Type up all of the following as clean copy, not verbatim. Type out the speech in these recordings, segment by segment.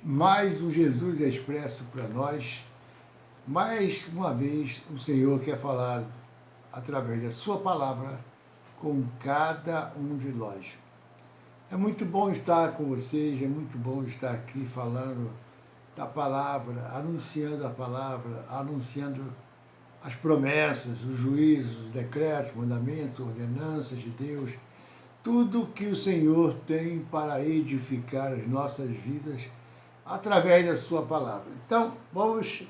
mais o Jesus expresso para nós. Mais uma vez, o Senhor quer falar através da sua palavra com cada um de nós. É muito bom estar com vocês, é muito bom estar aqui falando da palavra, anunciando a palavra, anunciando as promessas, os juízos, os decretos, mandamentos, ordenanças de Deus, tudo que o Senhor tem para edificar as nossas vidas através da sua palavra. Então, vamos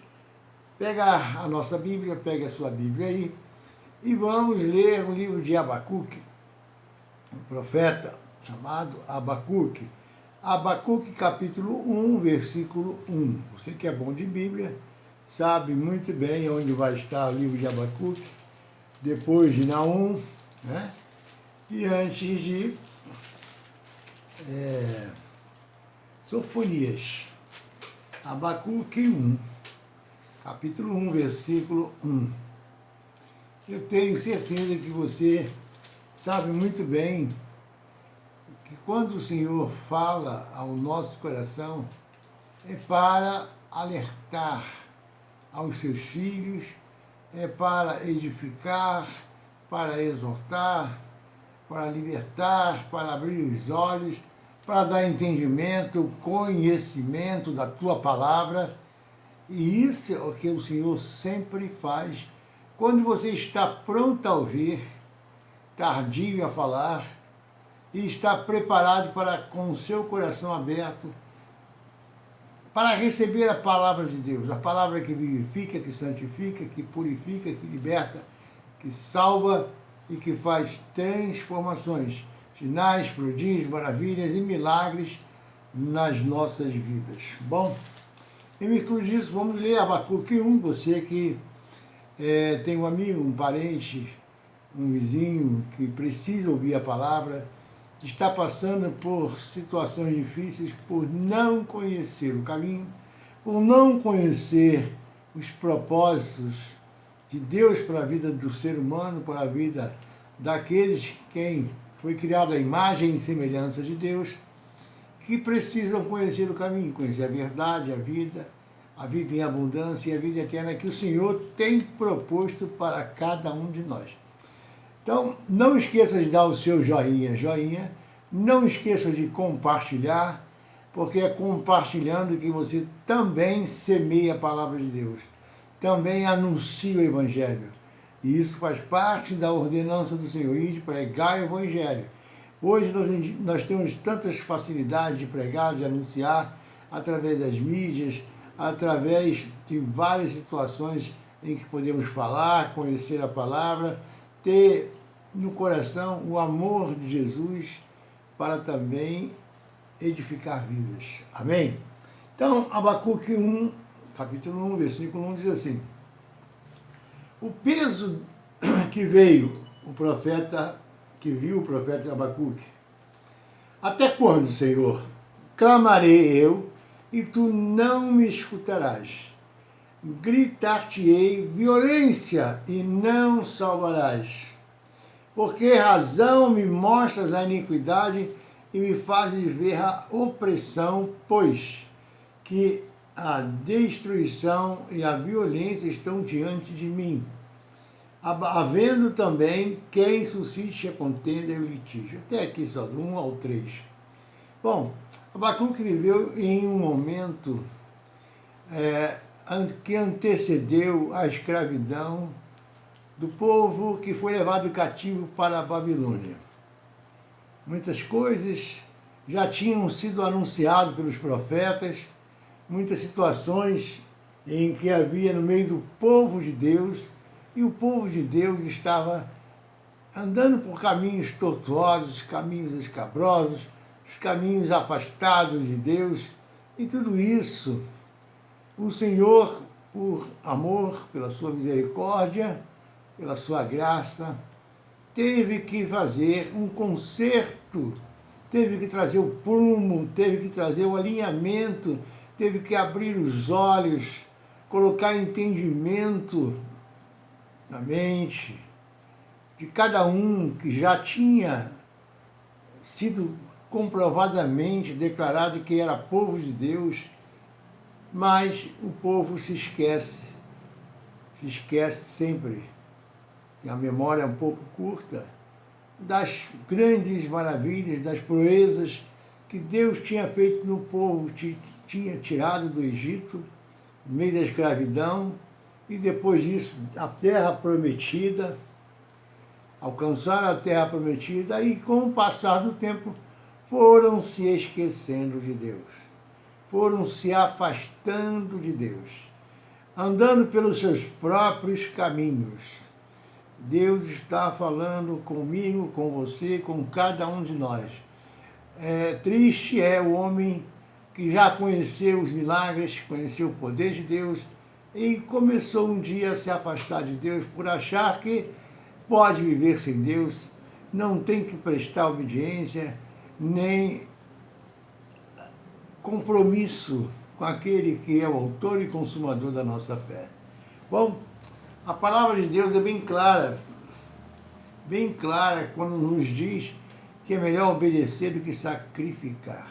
pegar a nossa Bíblia, pega a sua Bíblia aí, e vamos ler o livro de Abacuque, um profeta chamado Abacuque. Abacuque, capítulo 1, versículo 1. Você que é bom de Bíblia, sabe muito bem onde vai estar o livro de Abacuque, depois de Naum, né? E antes de Sofonias. Abacuque 1, capítulo 1, versículo 1. Eu tenho certeza que você sabe muito bem que quando o Senhor fala ao nosso coração, é para alertar aos seus filhos, é para edificar, para exortar, para libertar, para abrir os olhos, para dar entendimento, conhecimento da tua palavra. E isso é o que o Senhor sempre faz quando você está pronto a ouvir, tardio a falar, e está preparado para, com o seu coração aberto, para receber a palavra de Deus, a palavra que vivifica, que santifica, que purifica, que liberta, que salva e que faz transformações, sinais, prodígios, maravilhas e milagres nas nossas vidas. Bom, em virtude disso, vamos ler Abacuque 1, você que tem um amigo, um parente, um vizinho que precisa ouvir a palavra, que está passando por situações difíceis por não conhecer o caminho, por não conhecer os propósitos de Deus para a vida do ser humano, para a vida daqueles quem foi criado à imagem e semelhança de Deus, que precisam conhecer o caminho, conhecer a verdade, a vida em abundância e a vida eterna que o Senhor tem proposto para cada um de nós. Então, não esqueça de dar o seu joinha, não esqueça de compartilhar, porque é compartilhando que você também semeia a palavra de Deus, também anuncia o Evangelho. E isso faz parte da ordenança do Senhor, ir de pregar o Evangelho. Hoje nós temos tantas facilidades de pregar, de anunciar, através das mídias, através de várias situações em que podemos falar, conhecer a palavra, ter no coração o amor de Jesus para também edificar vidas. Amém? Então, Abacuque 1, capítulo 1, versículo 1 diz assim: o peso que viu o profeta Abacuque. Até quando, Senhor? Clamarei eu, e tu não me escutarás. Gritar-te-ei violência, e não salvarás. Por que razão me mostras a iniquidade e me fazes ver a opressão, pois que a destruição e a violência estão diante de mim, havendo também quem suscite a contenda e o litígio. Até aqui só do 1 ao 3. Bom, Abacuque viveu em um momento que antecedeu a escravidão do povo que foi levado cativo para a Babilônia. Muitas coisas já tinham sido anunciadas pelos profetas, muitas situações em que havia no meio do povo de Deus, e o povo de Deus estava andando por caminhos tortuosos, caminhos escabrosos, os caminhos afastados de Deus, e tudo isso o Senhor, por amor, pela sua misericórdia, pela sua graça, teve que fazer um conserto, teve que trazer o prumo, teve que trazer o alinhamento, teve que abrir os olhos, colocar entendimento na mente de cada um que já tinha sido comprovadamente declarado que era povo de Deus, Mas o povo se esquece sempre, e a memória é um pouco curta, das grandes maravilhas, das proezas que Deus tinha feito no povo, tinha tirado do Egito, no meio da escravidão, e depois disso, a terra prometida, alcançaram a terra prometida, e com o passar do tempo, foram se esquecendo de Deus, foram se afastando de Deus, andando pelos seus próprios caminhos. Deus está falando comigo, com você, com cada um de nós. Triste é o homem que já conheceu os milagres, conheceu o poder de Deus e começou um dia a se afastar de Deus por achar que pode viver sem Deus, não tem que prestar obediência, nem compromisso com aquele que é o autor e consumador da nossa fé. Bom, a palavra de Deus é bem clara quando nos diz que é melhor obedecer do que sacrificar.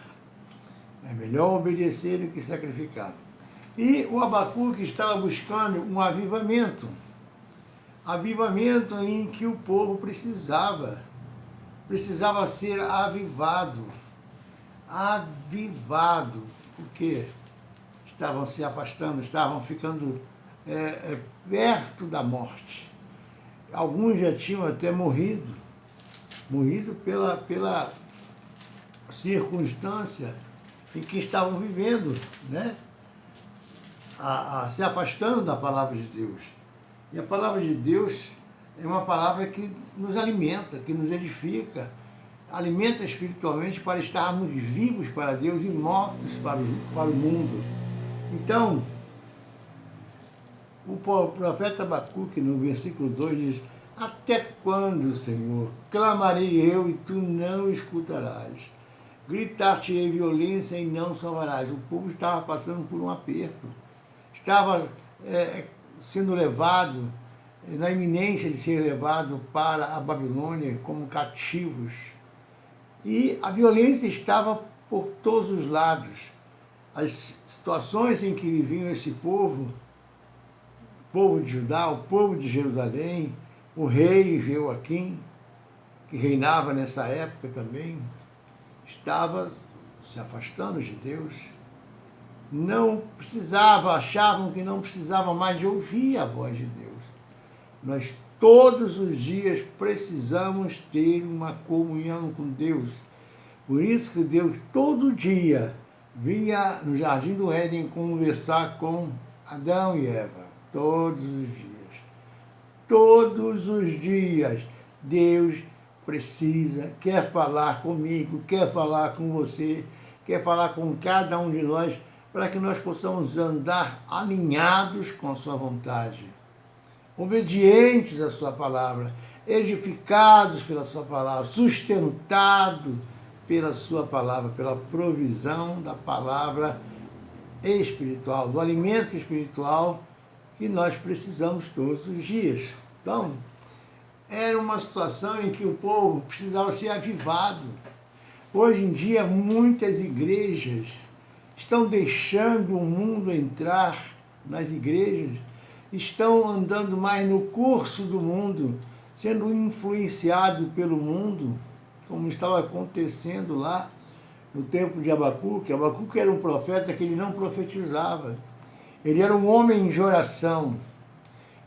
É melhor obedecer do que sacrificar. E o Abacuque estava buscando um avivamento em que o povo precisava ser avivado, porque estavam se afastando, estavam ficando perto da morte. Alguns já tinham até morrido pela circunstância em que estavam vivendo, né? Se afastando da palavra de Deus. E a palavra de Deus é uma palavra que nos alimenta, que nos edifica, alimenta espiritualmente para estarmos vivos para Deus e mortos para o mundo. Então, o profeta Abacuque, no versículo 2, diz: até quando, Senhor, clamarei eu e tu não escutarás? Gritar-te-ei violência e não salvarás. O povo estava passando por um aperto, estava sendo levado, na iminência de ser levado para a Babilônia como cativos. E a violência estava por todos os lados. As situações em que viviam esse povo, o povo de Judá, o povo de Jerusalém, o rei Jeoaquim, que reinava nessa época também, estava se afastando de Deus. Não precisava, achavam que não precisava mais de ouvir a voz de Deus. Nós todos os dias precisamos ter uma comunhão com Deus. Por isso que Deus todo dia vinha no Jardim do Éden conversar com Adão e Eva. Todos os dias. Todos os dias Deus quer falar comigo, quer falar com você, quer falar com cada um de nós, para que nós possamos andar alinhados com a sua vontade, obedientes à sua palavra, edificados pela sua palavra, sustentados pela sua palavra, pela provisão da palavra espiritual, do alimento espiritual que nós precisamos todos os dias. Então, era uma situação em que o povo precisava ser avivado. Hoje em dia, muitas igrejas estão deixando o mundo entrar nas igrejas, estão andando mais no curso do mundo, sendo influenciado pelo mundo, como estava acontecendo lá no tempo de Abacuque. Abacuque era um profeta que ele não profetizava. Ele era um homem de oração,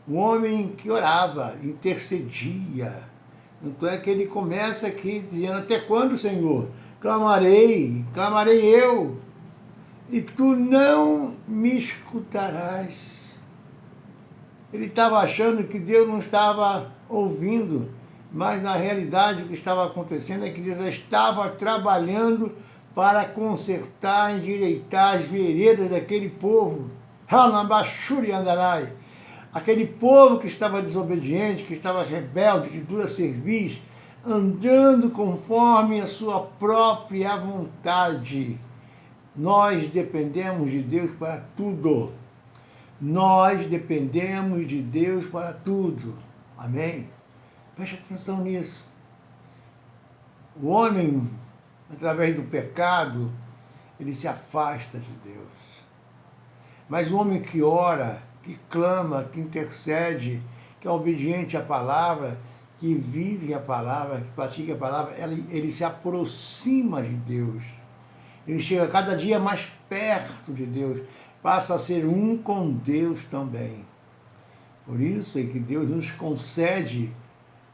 um homem que orava, intercedia. Então é que ele começa aqui dizendo: até quando, Senhor? Clamarei eu, e tu não me escutarás. Ele estava achando que Deus não estava ouvindo, mas na realidade o que estava acontecendo é que Deus estava trabalhando para consertar, endireitar as veredas daquele povo. Hanabashuri Andarai. Aquele povo que estava desobediente, que estava rebelde, de dura cerviz, andando conforme a sua própria vontade. Nós dependemos de Deus para tudo. Nós dependemos de Deus para tudo. Amém? Preste atenção nisso. O homem, através do pecado, ele se afasta de Deus. Mas o homem que ora, que clama, que intercede, que é obediente à palavra, que vive a palavra, que pratica a palavra, ele se aproxima de Deus. Ele chega cada dia mais perto de Deus, passa a ser um com Deus também. Por isso é que Deus nos concede,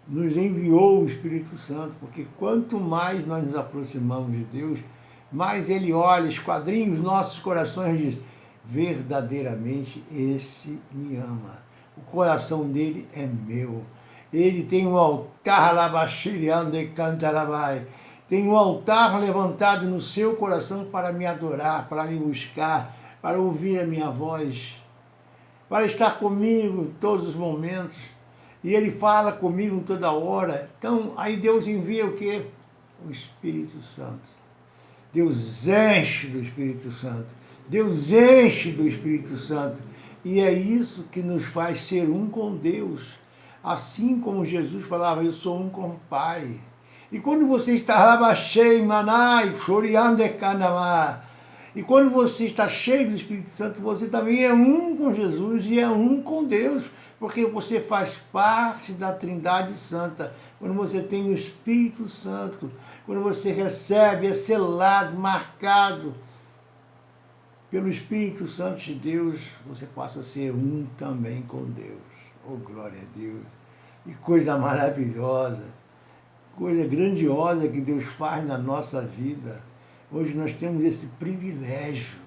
nos enviou o Espírito Santo, porque quanto mais nós nos aproximamos de Deus, mais Ele olha, esquadrinha os nossos corações e diz, verdadeiramente esse me ama. O coração dele é meu. Ele tem um altar labaxiriando e cantarabai. Tem um altar levantado no seu coração para me adorar, para me buscar, para ouvir a minha voz, para estar comigo em todos os momentos. E Ele fala comigo toda hora. Então, aí Deus envia o quê? O Espírito Santo. Deus enche do Espírito Santo. Deus enche do Espírito Santo. E é isso que nos faz ser um com Deus. Assim como Jesus falava, eu sou um com o Pai. E quando você está rabachei, manai, choriande canamá, e quando você está cheio do Espírito Santo, você também é um com Jesus e é um com Deus, porque você faz parte da Trindade Santa. Quando você tem o Espírito Santo, quando você recebe, é selado, marcado pelo Espírito Santo de Deus, você passa a ser um também com Deus. Oh, glória a Deus! Que coisa maravilhosa, coisa grandiosa que Deus faz na nossa vida. Hoje nós temos esse privilégio.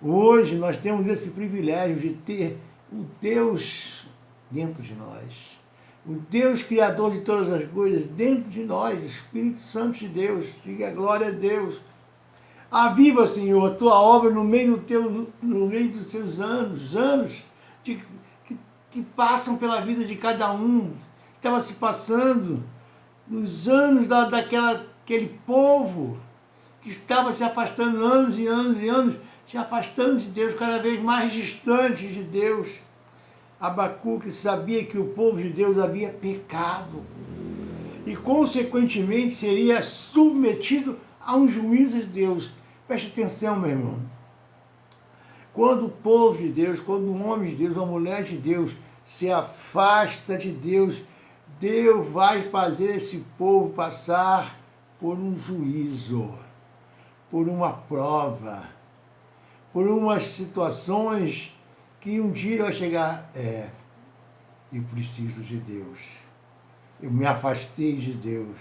Hoje nós temos esse privilégio de ter o Deus dentro de nós. O Deus Criador de todas as coisas dentro de nós, Espírito Santo de Deus. Diga glória a Deus. Aviva, Senhor, a tua obra no meio dos teus anos que passam pela vida de cada um. Estava se passando nos anos daquele povo que estava se afastando anos e anos e anos, se afastando de Deus, cada vez mais distante de Deus. Abacuque sabia que o povo de Deus havia pecado e, consequentemente, seria submetido a um juízo de Deus. Preste atenção, meu irmão. Quando o povo de Deus, quando um homem de Deus, uma mulher de Deus se afasta de Deus, Deus vai fazer esse povo passar por um juízo, por uma prova, por umas situações que um dia vai chegar, eu preciso de Deus, eu me afastei de Deus,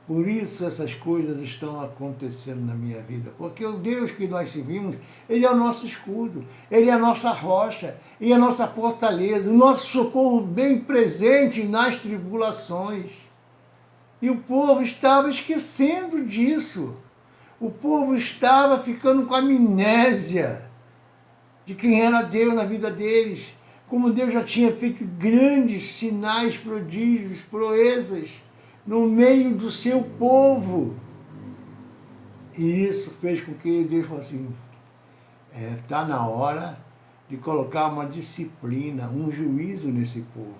por isso essas coisas estão acontecendo na minha vida, porque o Deus que nós servimos, Ele é o nosso escudo, Ele é a nossa rocha, Ele é a nossa fortaleza, o nosso socorro bem presente nas tribulações. E o povo estava esquecendo disso, o povo estava ficando com amnésia de quem era Deus na vida deles, como Deus já tinha feito grandes sinais, prodígios, proezas no meio do seu povo. E isso fez com que Deus falasse assim, está na hora de colocar uma disciplina, um juízo nesse povo.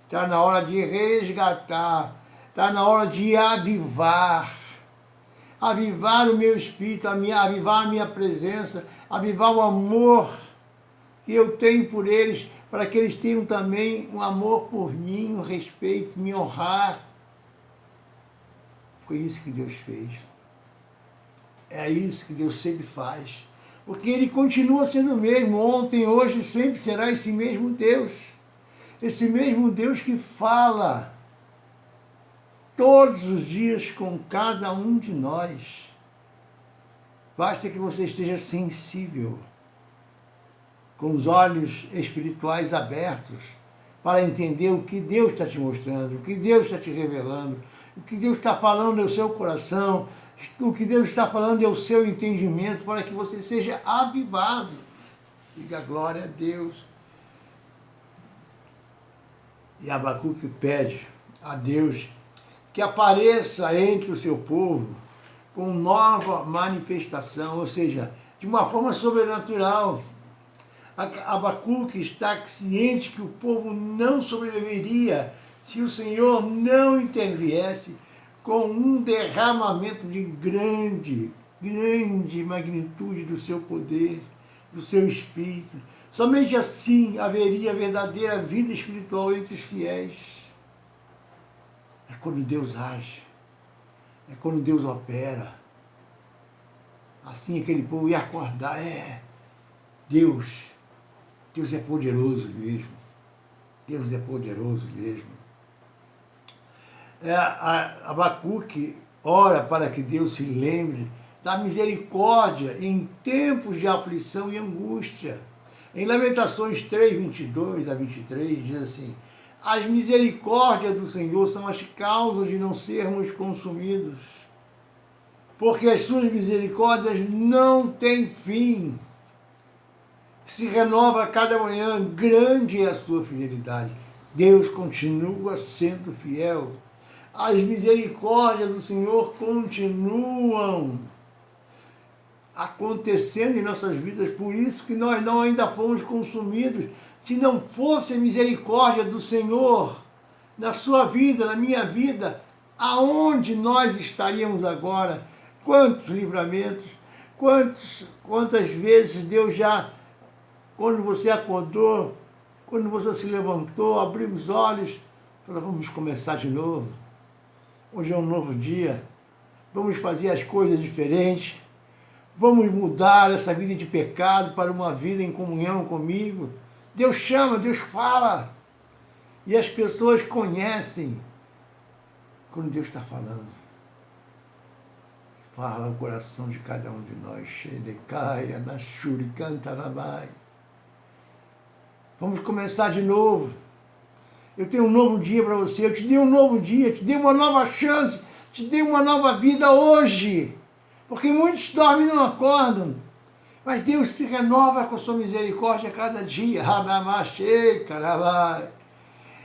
Está na hora de resgatar, está na hora de avivar o meu espírito, avivar a minha presença, avivar o amor que eu tenho por eles, para que eles tenham também um amor por mim, um respeito, me honrar. Foi isso que Deus fez. É isso que Deus sempre faz. Porque Ele continua sendo o mesmo, ontem, hoje, sempre será esse mesmo Deus. Esse mesmo Deus que fala todos os dias com cada um de nós. Basta que você esteja sensível, com os olhos espirituais abertos, para entender o que Deus está te mostrando, o que Deus está te revelando, o que Deus está falando é o seu coração, o que Deus está falando é o seu entendimento, para que você seja avivado. Diga glória a Deus. E Abacuque pede a Deus que apareça entre o seu povo com nova manifestação, ou seja, de uma forma sobrenatural. Abacuque está ciente que o povo não sobreviveria se o Senhor não interviesse com um derramamento de grande magnitude do seu poder, do seu Espírito. Somente assim haveria verdadeira vida espiritual entre os fiéis. É quando Deus age, é quando Deus opera. Assim aquele povo ia acordar, Deus é poderoso mesmo. Deus é poderoso mesmo. Abacuque ora para que Deus se lembre da misericórdia em tempos de aflição e angústia. Em Lamentações 3, 22 a 23, diz assim: as misericórdias do Senhor são as causas de não sermos consumidos, porque as suas misericórdias não têm fim. Se renova a cada manhã, grande é a sua fidelidade. Deus continua sendo fiel. As misericórdias do Senhor continuam acontecendo em nossas vidas, por isso que nós não ainda fomos consumidos. Se não fosse a misericórdia do Senhor na sua vida, na minha vida, aonde nós estaríamos agora? Quantos livramentos, quantas vezes Deus já, quando você acordou, quando você se levantou, abriu os olhos, falou: vamos começar de novo. Hoje é um novo dia, vamos fazer as coisas diferentes, vamos mudar essa vida de pecado para uma vida em comunhão comigo. Deus chama, Deus fala, e as pessoas conhecem quando Deus está falando. Fala o coração de cada um de nós. Shedecaia, Nashuri, Cantarabai. Vamos começar de novo. Eu tenho um novo dia para você, eu te dei um novo dia, te dei uma nova chance, te dei uma nova vida hoje. Porque muitos dormem e não acordam. Mas Deus se renova com a sua misericórdia a cada dia.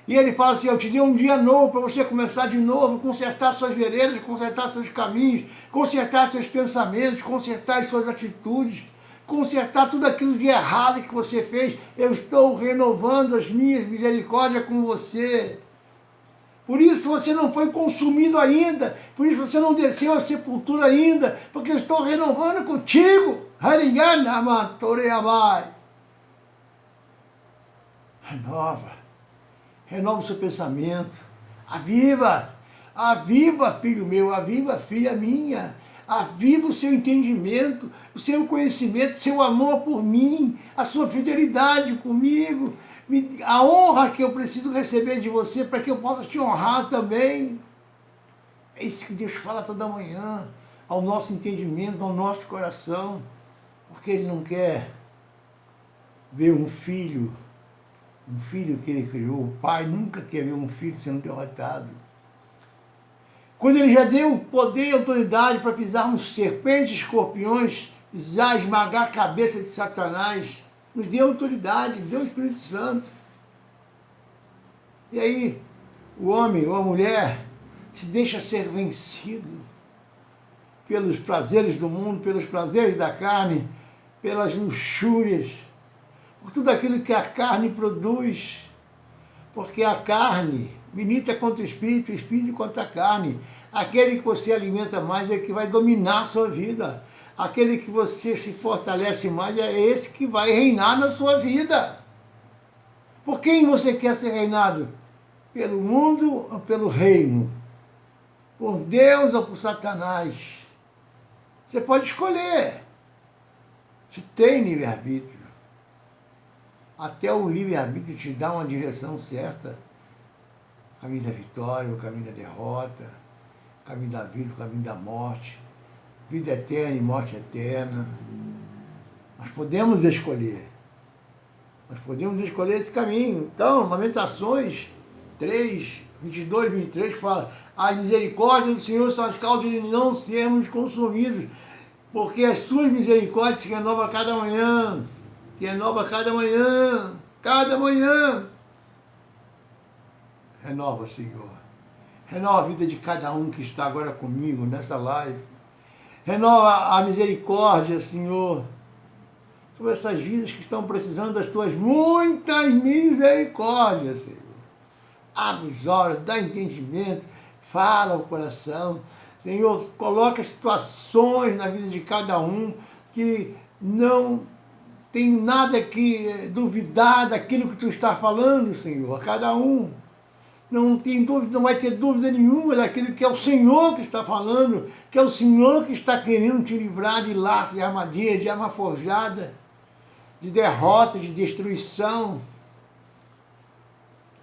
E Ele fala assim: eu te dei um dia novo para você começar de novo, consertar suas veredas, consertar seus caminhos, consertar seus pensamentos, consertar as suas atitudes, consertar tudo aquilo de errado que você fez. Eu estou renovando as minhas misericórdias com você. Por isso você não foi consumido ainda, por isso você não desceu à sepultura ainda, porque eu estou renovando contigo. Renova o seu pensamento, aviva, filho meu, aviva, filha minha, aviva o seu entendimento, o seu conhecimento, o seu amor por mim, a sua fidelidade comigo, a honra que eu preciso receber de você para que eu possa te honrar também. É isso que Deus fala toda manhã, ao nosso entendimento, ao nosso coração, porque Ele não quer ver um filho que Ele criou. O Pai nunca quer ver um filho sendo derrotado. Quando Ele já deu poder e autoridade para pisarmos serpentes, escorpiões, pisar, esmagar a cabeça de Satanás, nos deu autoridade, deu o Espírito Santo. E aí, o homem ou a mulher se deixa ser vencido pelos prazeres do mundo, pelos prazeres da carne, pelas luxúrias, por tudo aquilo que a carne produz. Porque a carne milita contra o espírito contra a carne. Aquele que você alimenta mais é que vai dominar a sua vida. Aquele que você se fortalece mais é esse que vai reinar na sua vida. Por quem você quer ser reinado? Pelo mundo ou pelo reino? Por Deus ou por Satanás? Você pode escolher. Você tem livre-arbítrio. Até o livre-arbítrio te dá uma direção certa. O caminho da vitória, o caminho da derrota, o caminho da vida, o caminho da morte. Vida eterna e morte eterna. Nós podemos escolher. Nós podemos escolher esse caminho. Então, Lamentações 3, 22, 23 fala: a misericórdia do Senhor são as causas de não sermos consumidos, porque as suas misericórdias se renovam a cada manhã. Se renova a cada manhã. Cada manhã. Renova, Senhor. Renova a vida de cada um que está agora comigo nessa live. Renova a misericórdia, Senhor, sobre essas vidas que estão precisando das tuas muitas misericórdias, Senhor. Abre os olhos, dá entendimento, fala o coração. Senhor, coloca situações na vida de cada um que não tem nada que duvidar daquilo que tu está falando, Senhor. Cada um não tem dúvida, não vai ter dúvida nenhuma daquilo que é o Senhor que está falando, que é o Senhor que está querendo te livrar de laços, de armadilha, de arma forjada, de derrota, de destruição.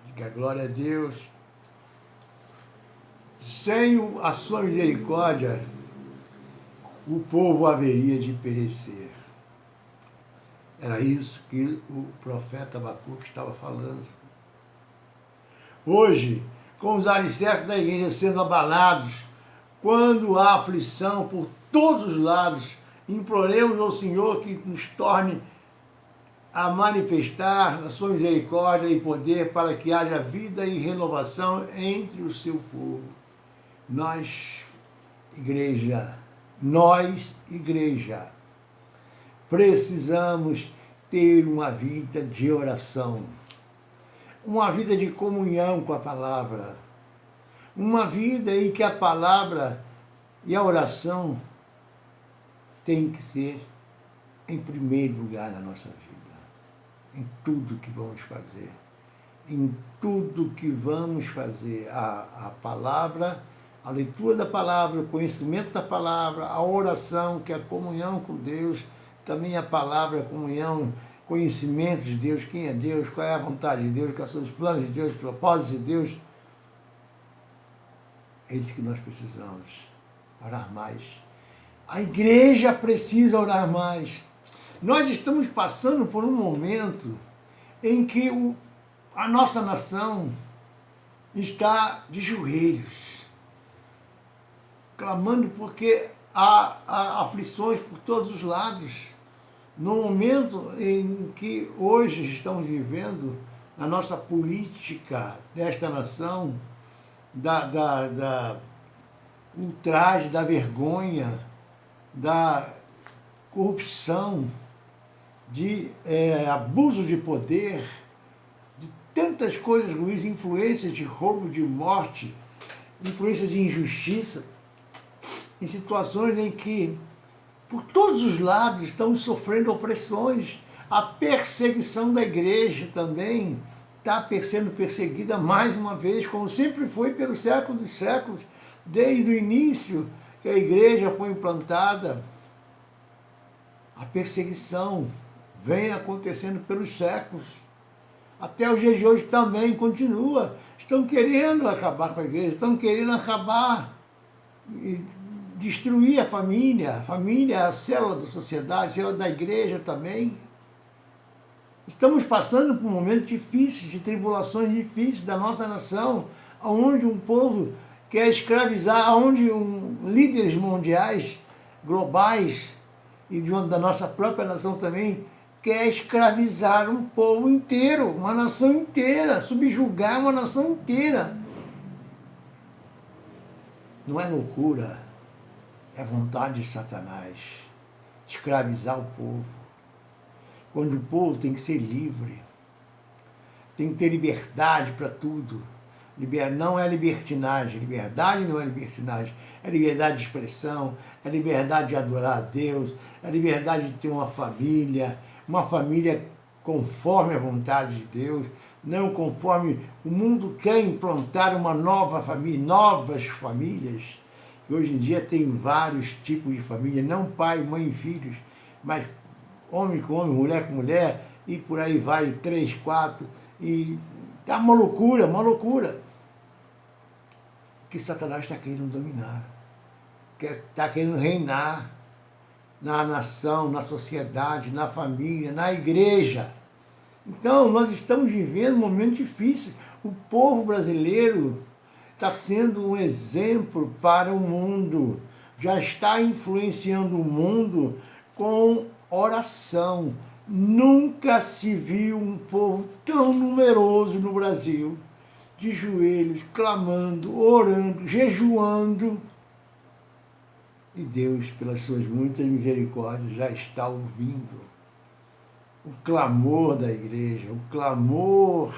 Diga glória a Deus. Sem a sua misericórdia, o povo haveria de perecer. Era isso que o profeta Abacuque estava falando. Hoje, com os alicerces da igreja sendo abalados, quando há aflição por todos os lados, imploremos ao Senhor que nos torne a manifestar a sua misericórdia e poder para que haja vida e renovação entre o seu povo. Nós, igreja, precisamos ter uma vida de oração, uma vida de comunhão com a palavra, uma vida em que a palavra e a oração tem que ser em primeiro lugar na nossa vida, em tudo que vamos fazer. Em tudo que vamos fazer, a palavra, a leitura da palavra, o conhecimento da palavra, a oração, que é a comunhão com Deus, também a palavra, a comunhão, conhecimento de Deus, quem é Deus, qual é a vontade de Deus, quais são os planos de Deus, os propósitos de Deus. É isso que nós precisamos, orar mais. A igreja precisa orar mais. Nós estamos passando por um momento em que a nossa nação está de joelhos, clamando porque há aflições por todos os lados. No momento em que hoje estamos vivendo, a nossa política desta nação, da ultraje, da vergonha, da corrupção, de abuso de poder, de tantas coisas ruins, influências de roubo, de morte, influências de injustiça, em situações em que, por todos os lados, estamos sofrendo opressões. A perseguição da igreja também está sendo perseguida mais uma vez, como sempre foi pelos séculos dos séculos, desde o início que a igreja foi implantada. A perseguição vem acontecendo pelos séculos. Até os dias de hoje também continua. Estão querendo acabar com a igreja, estão querendo acabar e destruir a família é a célula da sociedade, a célula da igreja também. Estamos passando por momentos difíceis, de tribulações difíceis da nossa nação, onde um povo quer escravizar, onde líderes mundiais, globais, e da nossa própria nação também, quer escravizar um povo inteiro, uma nação inteira, subjugar uma nação inteira. Não é loucura, é vontade de Satanás, escravizar o povo. Quando o povo tem que ser livre, tem que ter liberdade para tudo. Não é libertinagem, liberdade não é libertinagem, é liberdade de expressão, é liberdade de adorar a Deus, é liberdade de ter uma família conforme a vontade de Deus, não conforme o mundo quer implantar uma nova família, novas famílias. E hoje em dia tem vários tipos de família, não pai, mãe e filhos, mas homem com homem, mulher com mulher, e por aí vai, 3, 4, e tá uma loucura, que Satanás está querendo dominar, está querendo reinar na nação, na sociedade, na família, na igreja. Então, nós estamos vivendo um momento difícil. O povo brasileiro está sendo um exemplo para o mundo, já está influenciando o mundo com oração. Nunca se viu um povo tão numeroso no Brasil, de joelhos, clamando, orando, jejuando. E Deus, pelas suas muitas misericórdias, já está ouvindo o clamor da igreja, o clamor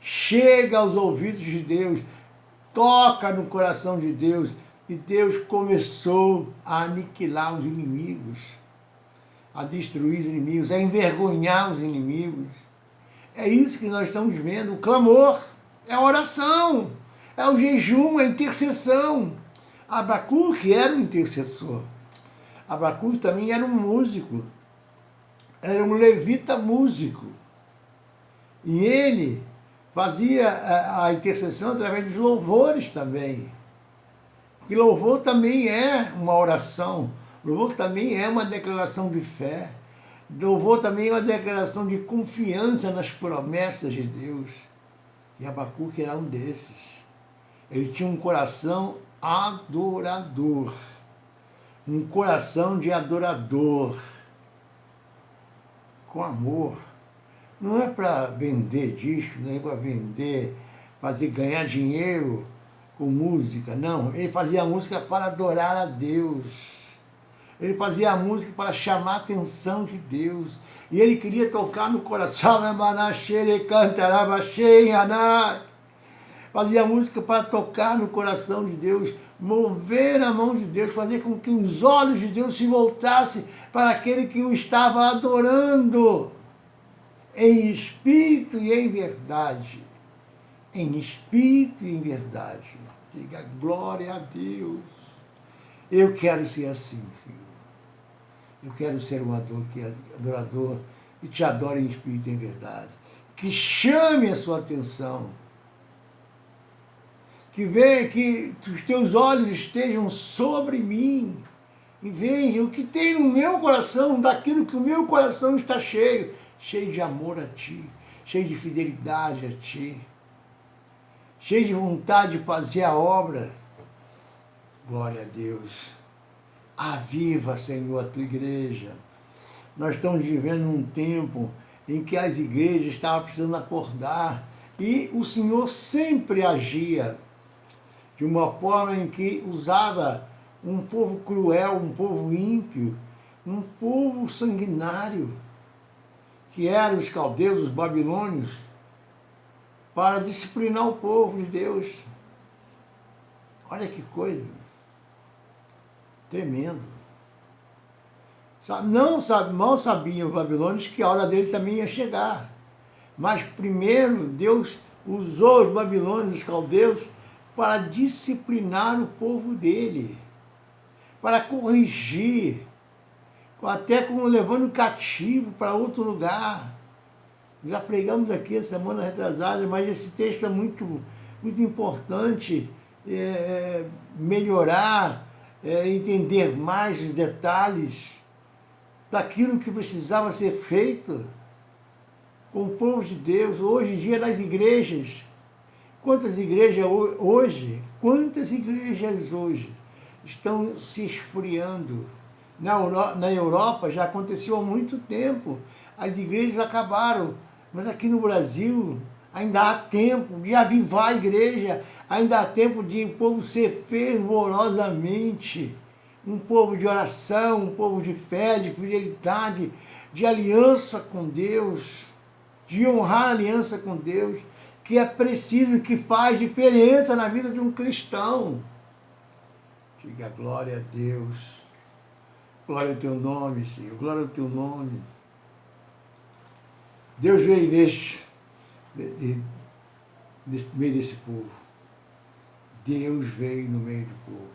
chega aos ouvidos de Deus, toca no coração de Deus, e Deus começou a aniquilar os inimigos. a destruir os inimigos, a envergonhar os inimigos. É isso que nós estamos vendo, o clamor, é a oração, é o jejum, é a intercessão. Abacuque era um intercessor. Abacuque também era um músico, era um levita músico. E ele fazia a intercessão através dos louvores também. Porque louvor também é uma oração, louvor também é uma declaração de fé, louvor também é uma declaração de confiança nas promessas de Deus. E Abacuque era um desses. Ele tinha um coração adorador, um coração de adorador, com amor. Não é para vender disco, não é para vender, ganhar dinheiro com música, não. Ele fazia a música para adorar a Deus. Ele fazia a música para chamar a atenção de Deus. E ele queria tocar no coração. Fazia a música para tocar no coração de Deus, mover a mão de Deus, fazer com que os olhos de Deus se voltassem para aquele que o estava adorando, em espírito e em verdade. Em espírito e em verdade. Diga glória a Deus. Eu quero ser assim, filho. Eu quero ser um adorador e te adoro em espírito e em verdade. Que chame a sua atenção. Que veja, que os teus olhos estejam sobre mim e vejam o que tem no meu coração, daquilo que o meu coração está cheio, cheio de amor a ti, cheio de fidelidade a ti, cheio de vontade de fazer a obra. Glória a Deus. Aviva, Senhor, a tua igreja. Nós estamos vivendo um tempo em que as igrejas estavam precisando acordar e o Senhor sempre agia de uma forma em que usava um povo cruel, um povo ímpio, um povo sanguinário, que eram os caldeus, os babilônios, para disciplinar o povo de Deus. Olha que coisa tremendo. Mal sabiam os babilônios que a hora dele também ia chegar. Mas primeiro Deus usou os babilônios, os caldeus, para disciplinar o povo dele, para corrigir, até como levando cativo para outro lugar. Já pregamos aqui a semana retrasada, mas esse texto é muito, muito importante, melhorar, entender mais os detalhes daquilo que precisava ser feito com o povo de Deus. Hoje em dia nas igrejas, quantas igrejas hoje estão se esfriando? Na Europa já aconteceu há muito tempo, as igrejas acabaram, mas aqui no Brasil ainda há tempo de avivar a igreja, ainda há tempo de o povo ser fervorosamente um povo de oração, um povo de fé, de fidelidade, de aliança com Deus, de honrar a aliança com Deus, que é preciso, que faz diferença na vida de um cristão. Diga glória a Deus. Glória ao teu nome, Senhor. Glória ao teu nome. Deus veio nesse meio desse povo. Deus veio no meio do povo.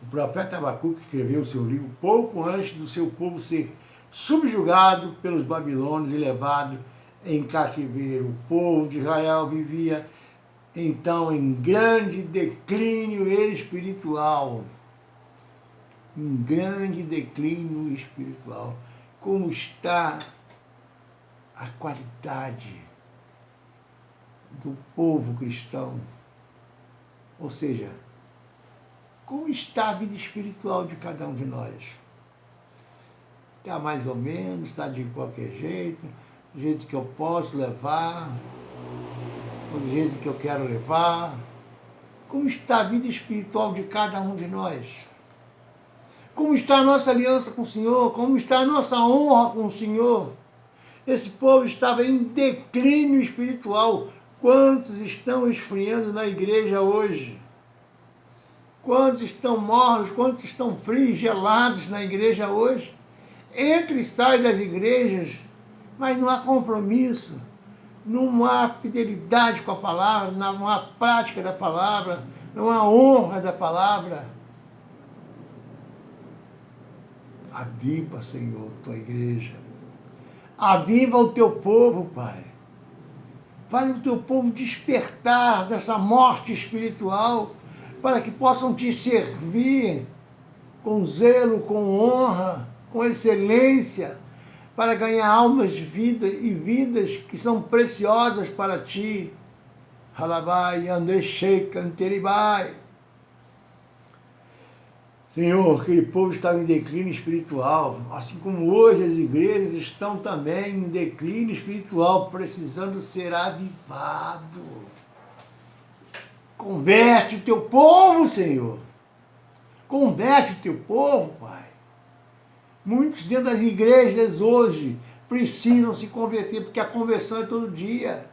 O profeta Abacuque escreveu o seu livro pouco antes do seu povo ser subjugado pelos babilônios e levado em cativeiro. O povo de Israel vivia então em grande declínio espiritual. Um grande declínio espiritual. Como está a qualidade do povo cristão? Ou seja, como está a vida espiritual de cada um de nós? Está mais ou menos, está de qualquer jeito, do jeito que eu posso levar, ou do jeito que eu quero levar? Como está a vida espiritual de cada um de nós? Como está a nossa aliança com o Senhor? Como está a nossa honra com o Senhor? Esse povo estava em declínio espiritual. Quantos estão esfriando na igreja hoje? Quantos estão mornos? Quantos estão frios, gelados na igreja hoje? entra e sai das igrejas, mas não há compromisso, não há fidelidade com a palavra, não há prática da palavra, não há honra da palavra. Aviva, Senhor, tua igreja. Aviva o teu povo, Pai. Faz o teu povo despertar dessa morte espiritual, para que possam te servir com zelo, com honra, com excelência, para ganhar almas de vida e vidas que são preciosas para ti. Halabai, Andeshei, Canteribai. Senhor, aquele povo estava em declínio espiritual, assim como hoje as igrejas estão também em declínio espiritual, precisando ser avivado. Converte o teu povo, Senhor. Converte o teu povo, Pai. Muitos dentro das igrejas hoje precisam se converter, porque a conversão é todo dia.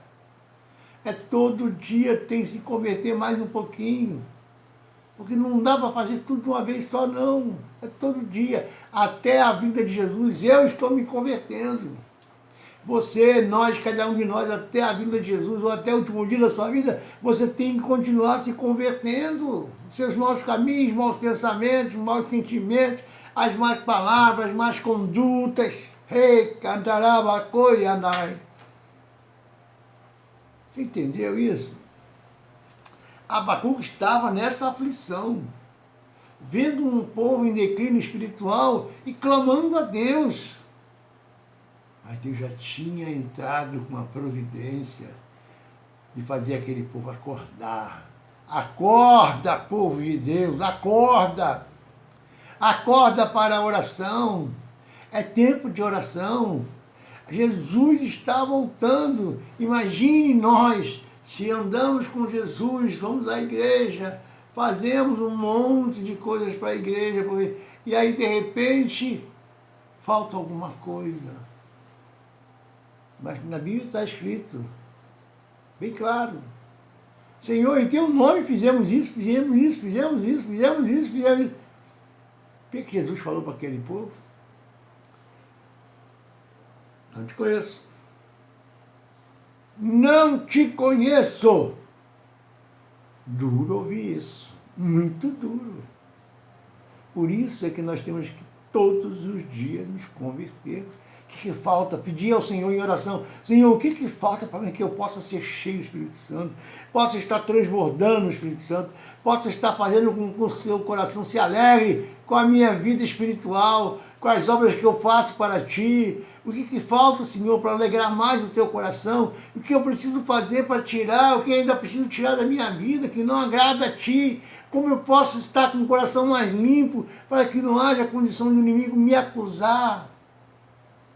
É todo dia tem que se converter mais um pouquinho. Porque não dá para fazer tudo de uma vez só, não. É todo dia. Até a vinda de Jesus, eu estou me convertendo. Você, nós, cada um de nós, até a vinda de Jesus, ou até o último dia da sua vida, você tem que continuar se convertendo. Seus maus caminhos, maus pensamentos, maus sentimentos, as más palavras, as más condutas. Rei, cantarabacoi, anai. Você entendeu isso? Abacuque estava nessa aflição, vendo um povo em declínio espiritual e clamando a Deus. Mas Deus já tinha entrado com uma providência de fazer aquele povo acordar. Acorda, povo de Deus, acorda! Acorda para a oração. É tempo de oração. Jesus está voltando. Imagine nós, se andamos com Jesus, vamos à igreja, fazemos um monte de coisas para a igreja, e aí de repente falta alguma coisa. Mas na Bíblia está escrito, bem claro, Senhor, em teu nome fizemos isso, fizemos isso, fizemos isso, fizemos isso, fizemos isso. O que Jesus falou para aquele povo? Não te conheço. Não te conheço. Duro ouvir isso, muito duro. Por isso é que nós temos que todos os dias nos converter. O que falta? Pedir ao Senhor em oração. Senhor, o que falta para que eu possa ser cheio do Espírito Santo? Possa estar transbordando o Espírito Santo? Possa estar fazendo com que o seu coração se alegre com a minha vida espiritual, com as obras que eu faço para Ti? O que falta, Senhor, para alegrar mais o Teu coração? O que eu preciso fazer para tirar, o que ainda preciso tirar da minha vida, que não agrada a Ti? Como eu posso estar com o coração mais limpo, para que não haja condição do inimigo me acusar?